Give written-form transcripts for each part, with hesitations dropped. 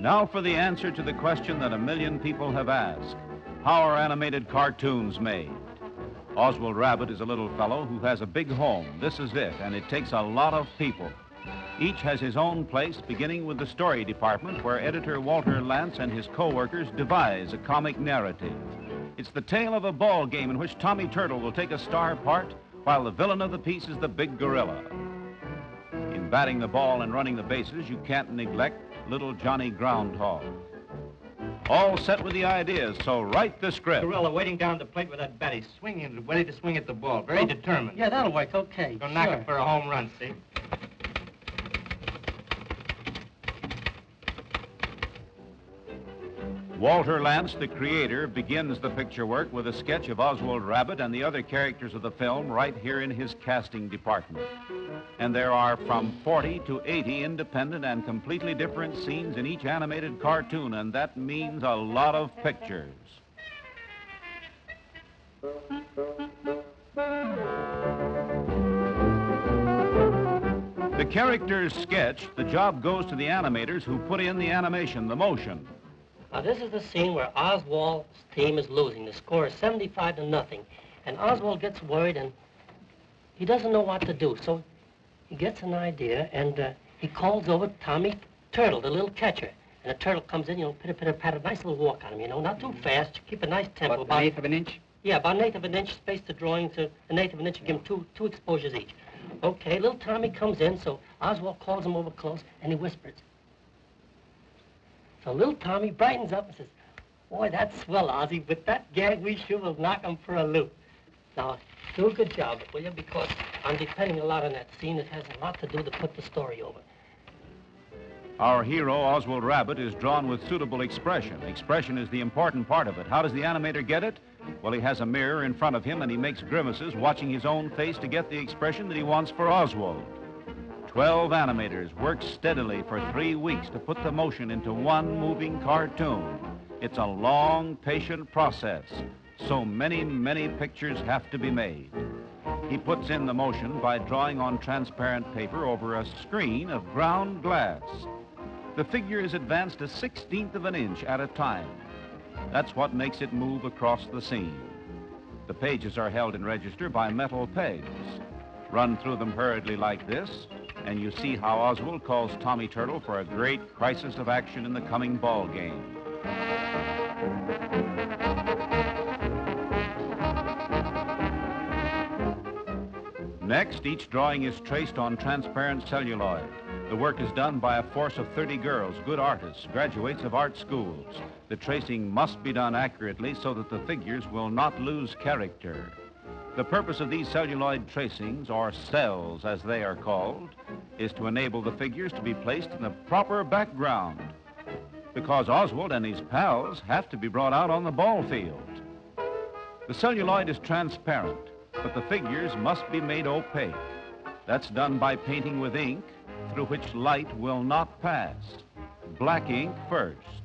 Now for the answer to the question that a million people have asked. How are animated cartoons made? Oswald Rabbit is a little fellow who has a big home. This is it, and it takes a lot of people. Each has his own place, beginning with the story department, where editor Walter Lantz and his co-workers devise a comic narrative. It's the tale of a ball game in which Tommy Turtle will take a star part, while the villain of the piece is the big gorilla. In batting the ball and running the bases, you can't neglect little Johnny Groundhog. All set with the ideas, so write the script. Gorilla waiting down the plate with that bat. He's swinging and ready to swing at the ball. Very determined. Yeah, that'll work, okay. Gonna knock it for a home run, see? Walter Lantz, the creator, begins the picture work with a sketch of Oswald Rabbit and the other characters of the film right here in his casting department. And there are from 40 to 80 independent and completely different scenes in each animated cartoon, and that means a lot of pictures. The characters sketched, the job goes to the animators who put in the animation, the motion. Now, this is the scene where Oswald's team is losing. The score is 75-0. And Oswald gets worried, and he doesn't know what to do. So he gets an idea, and he calls over Tommy Turtle, the little catcher. And the turtle comes in, pitter-pitter-patter, nice little walk on him, not too fast. Keep a nice tempo. About an eighth of an inch? Yeah, about an eighth of an inch. Space the drawings to an eighth of an inch. You give him two exposures each. Okay, little Tommy comes in, so Oswald calls him over close, and he whispers. So little Tommy brightens up and says, "Boy, that's swell, Ozzy. With that gag, we sure will knock him for a loop." Now, do a good job, will you? Because I'm depending a lot on that scene. It has a lot to do to put the story over. Our hero, Oswald Rabbit, is drawn with suitable expression. Expression is the important part of it. How does the animator get it? Well, he has a mirror in front of him, and he makes grimaces, watching his own face to get the expression that he wants for Oswald. 12 animators work steadily for 3 weeks to put the motion into one moving cartoon. It's a long, patient process. So many, many pictures have to be made. He puts in the motion by drawing on transparent paper over a screen of ground glass. The figure is advanced a 1/16 of an inch at a time. That's what makes it move across the scene. The pages are held in register by metal pegs. Run through them hurriedly like this, and you see how Oswald calls Tommy Turtle for a great crisis of action in the coming ball game. Next, each drawing is traced on transparent celluloid. The work is done by a force of 30 girls, good artists, graduates of art schools. The tracing must be done accurately so that the figures will not lose character. The purpose of these celluloid tracings, or cells as they are called, is to enable the figures to be placed in the proper background, because Oswald and his pals have to be brought out on the ball field. The celluloid is transparent, but the figures must be made opaque. That's done by painting with ink, through which light will not pass. Black ink first.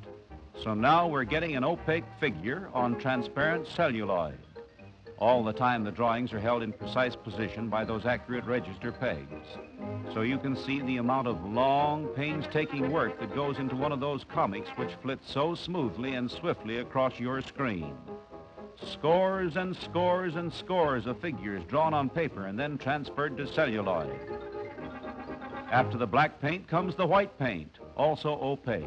So now we're getting an opaque figure on transparent celluloid. All the time the drawings are held in precise position by those accurate register pegs. So you can see the amount of long, painstaking work that goes into one of those comics which flits so smoothly and swiftly across your screen. Scores and scores and scores of figures drawn on paper and then transferred to celluloid. After the black paint comes the white paint, also opaque.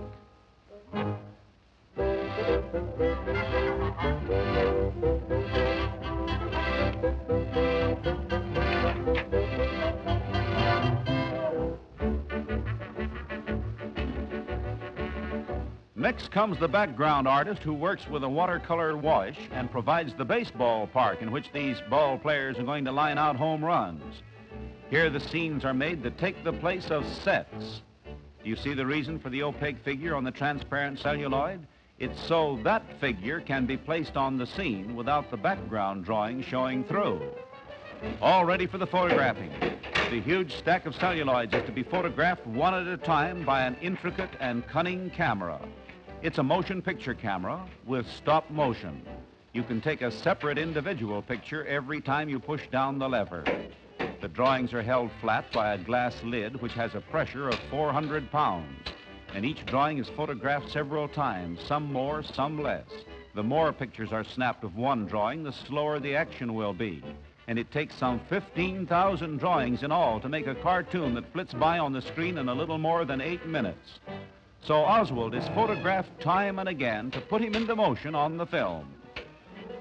Next comes the background artist who works with a watercolor wash and provides the baseball park in which these ball players are going to line out home runs. Here the scenes are made that take the place of sets. Do you see the reason for the opaque figure on the transparent celluloid? It's so that figure can be placed on the scene without the background drawing showing through. All ready for the photographing. The huge stack of celluloids is to be photographed one at a time by an intricate and cunning camera. It's a motion picture camera with stop motion. You can take a separate individual picture every time you push down the lever. The drawings are held flat by a glass lid which has a pressure of 400 pounds. and each drawing is photographed several times, some more, some less. The more pictures are snapped of one drawing, the slower the action will be. And it takes some 15,000 drawings in all to make a cartoon that flits by on the screen in a little more than 8 minutes. So Oswald is photographed time and again to put him into motion on the film.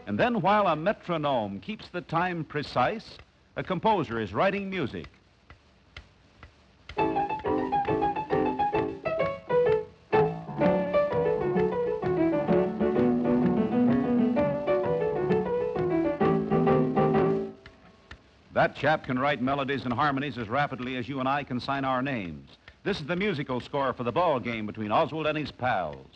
And then while a metronome keeps the time precise, a composer is writing music. That chap can write melodies and harmonies as rapidly as you and I can sign our names. This is the musical score for the ball game between Oswald and his pals.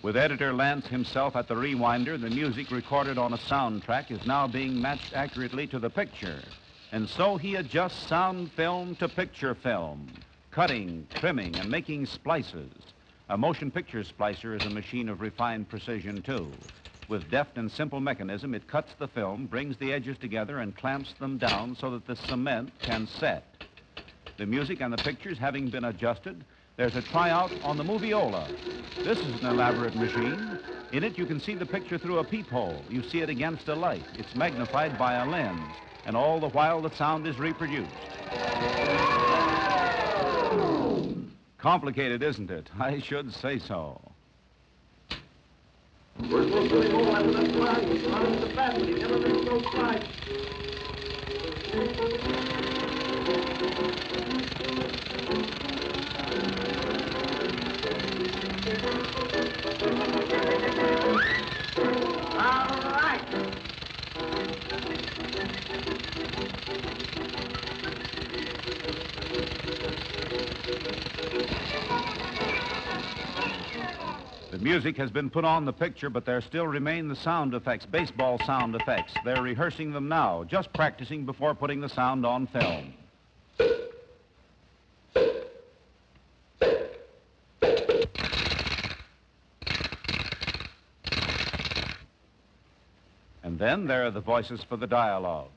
With editor Lance himself at the rewinder, the music recorded on a soundtrack is now being matched accurately to the picture. And so he adjusts sound film to picture film, cutting, trimming, and making splices. A motion picture splicer is a machine of refined precision, too. With deft and simple mechanism, it cuts the film, brings the edges together, and clamps them down so that the cement can set. The music and the pictures having been adjusted, there's a tryout on the moviola. This is an elaborate machine. In it, you can see the picture through a peephole. You see it against a light. It's magnified by a lens, and all the while the sound is reproduced. Complicated, isn't it? I should say so. We're supposed to go after that flag. He's running the fast, but he never makes no stride. All right. The music has been put on the picture, but there still remain the sound effects, baseball sound effects. They're rehearsing them now, just practicing before putting the sound on film. And then there are the voices for the dialogue.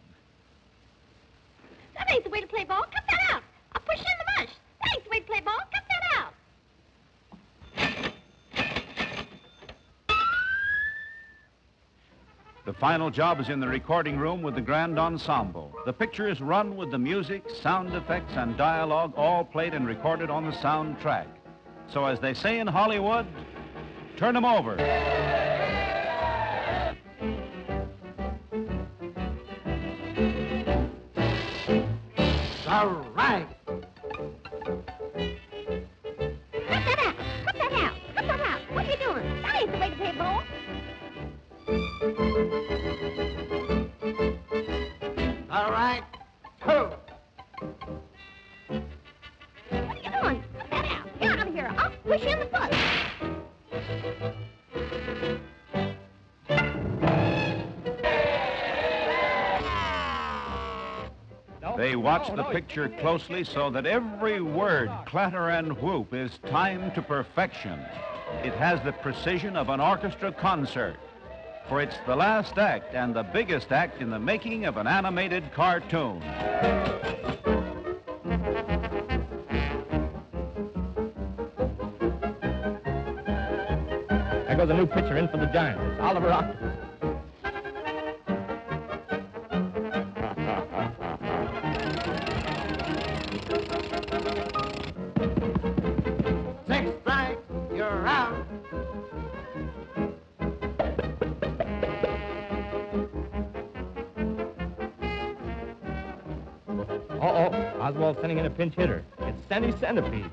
That ain't the way to play ball. Cut that out. I'll push you in the mush. That ain't the way to play ball. Cut that out. The final job is in the recording room with the grand ensemble. The picture is run with the music, sound effects, and dialogue all played and recorded on the soundtrack. So as they say in Hollywood, turn 'em over. All right. Cut that out. Cut that out. Cut that out. What are you doing? That ain't the way to play ball. All right. Two. What are you doing? Cut that out. Get out of here. I'll push you in the foot. They watch the picture closely so that every word, clatter, and whoop is timed to perfection. It has the precision of an orchestra concert, for it's the last act and the biggest act in the making of an animated cartoon. There goes a new pitcher in for the Giants. It's Oliver Octopus. Six strikes. You're out. Uh-oh, Oswald's sending in a pinch hitter. It's Sandy Centipede.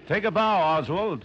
Take a bow, Oswald.